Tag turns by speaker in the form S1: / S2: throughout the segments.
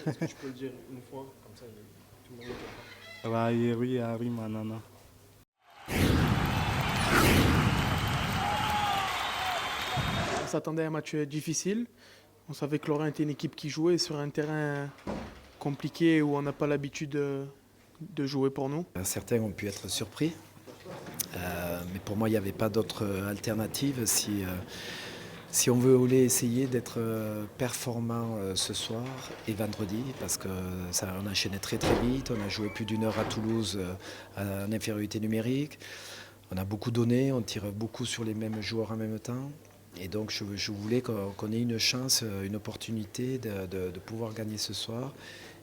S1: Est-ce que tu peux le dire une fois, comme ça tout le monde le comprend?
S2: Raillerie, Harry, Manana.
S3: On s'attendait à un match difficile. On savait que Lorient était une équipe qui jouait sur un terrain compliqué où on n'a pas l'habitude de jouer pour nous.
S4: Certains ont pu être surpris, mais pour moi il n'y avait pas d'autre alternative si on voulait essayer d'être performant ce soir et vendredi, parce qu'on a enchaîné très très vite, on a joué plus d'1 heure à Toulouse en infériorité numérique, on a beaucoup donné, on tire beaucoup sur les mêmes joueurs en même temps. Et donc je voulais qu'on ait une chance, une opportunité de pouvoir gagner ce soir.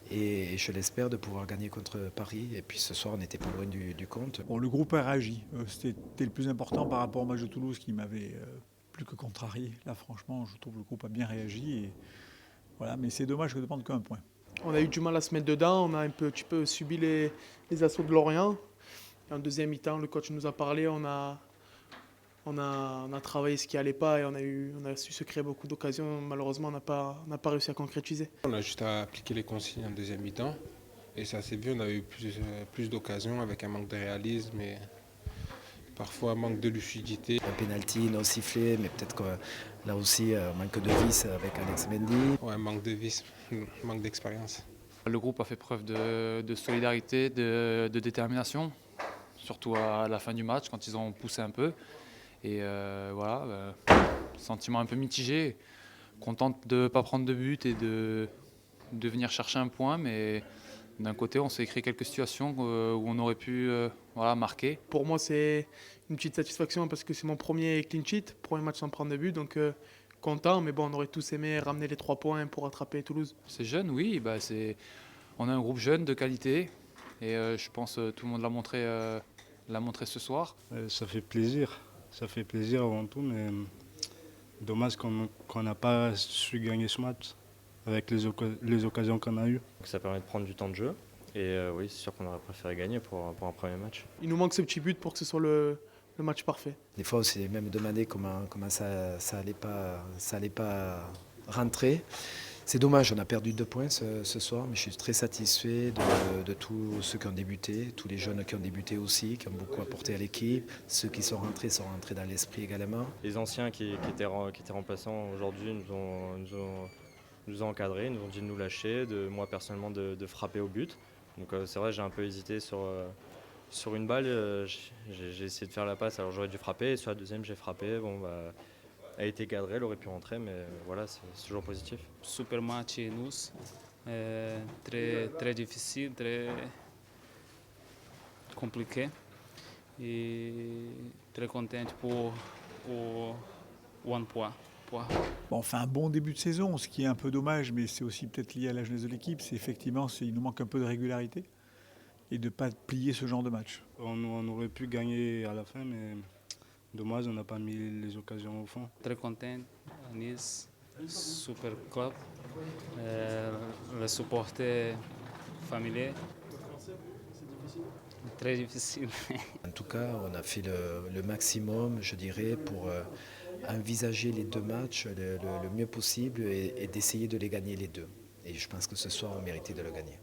S4: Et je l'espère de pouvoir gagner contre Paris. Et puis ce soir, on n'était pas loin du compte.
S5: Bon, le groupe a réagi. C'était le plus important par rapport au match de Toulouse qui m'avait plus que contrarié. Là, franchement, je trouve que le groupe a bien réagi. Et voilà, mais c'est dommage que de prendre qu'un point.
S3: On a eu du mal à se mettre dedans. On a un petit peu subi les assauts de Lorient. En deuxième mi-temps, le coach nous a parlé. On a travaillé ce qui allait pas et on a su se créer beaucoup d'occasions. Malheureusement, on n'a pas réussi à concrétiser.
S1: On a juste à appliquer les consignes en deuxième mi-temps. Et ça s'est vu, on a eu plus d'occasions avec un manque de réalisme et parfois un manque de lucidité.
S4: Un penalty non sifflé, mais peut-être que là aussi, manque de vis avec Alex Mendy.
S1: Ouais, manque de vice, manque d'expérience.
S6: Le groupe a fait preuve de solidarité, de détermination, surtout à la fin du match quand ils ont poussé un peu. Et voilà, sentiment un peu mitigé, contente de ne pas prendre de but et de venir chercher un point, mais d'un côté on s'est créé quelques situations où on aurait pu voilà, marquer.
S3: Pour moi, c'est une petite satisfaction parce que c'est mon premier clean sheet, premier match sans prendre de but, donc content, mais bon, on aurait tous aimé ramener les 3 points pour rattraper Toulouse.
S6: C'est jeune, oui, on a un groupe jeune de qualité et je pense que tout le monde l'a montré ce soir.
S2: Ça fait plaisir. Ça fait plaisir avant tout, mais dommage qu'on n'a pas su gagner ce match avec les occasions qu'on a eues.
S7: Ça permet de prendre du temps de jeu et oui, c'est sûr qu'on aurait préféré gagner pour un premier match.
S3: Il nous manque ce petit but pour que ce soit le match parfait.
S4: Des fois, on s'est même demandé comment ça allait pas rentrer. C'est dommage, on a perdu 2 points ce soir, mais je suis très satisfait de tous ceux qui ont débuté, tous les jeunes qui ont débuté aussi, qui ont beaucoup apporté à l'équipe. Ceux qui sont rentrés dans l'esprit également.
S7: Les anciens qui étaient remplaçants aujourd'hui nous ont encadrés, nous ont dit de nous lâcher, moi personnellement de frapper au but. Donc c'est vrai, j'ai un peu hésité sur une balle, j'ai essayé de faire la passe, alors j'aurais dû frapper, et sur la deuxième j'ai frappé. Bon, a été cadré, elle aurait pu rentrer, mais voilà, c'est toujours positif.
S8: Super match nous, très difficile, très compliqué et très content pour un point.
S5: Bon, on fait un bon début de saison, ce qui est un peu dommage, mais c'est aussi peut-être lié à la jeunesse de l'équipe. C'est effectivement, il nous manque un peu de régularité et de ne pas plier ce genre de match.
S2: On aurait pu gagner à la fin, mais dommage, on n'a pas mis les occasions au fond.
S8: Très content, Nice, super club, le supporter familier. Très difficile.
S4: En tout cas, on a fait le maximum, je dirais, pour envisager les 2 matchs le mieux possible et d'essayer de les gagner les 2. Et je pense que ce soir, on méritait de le gagner.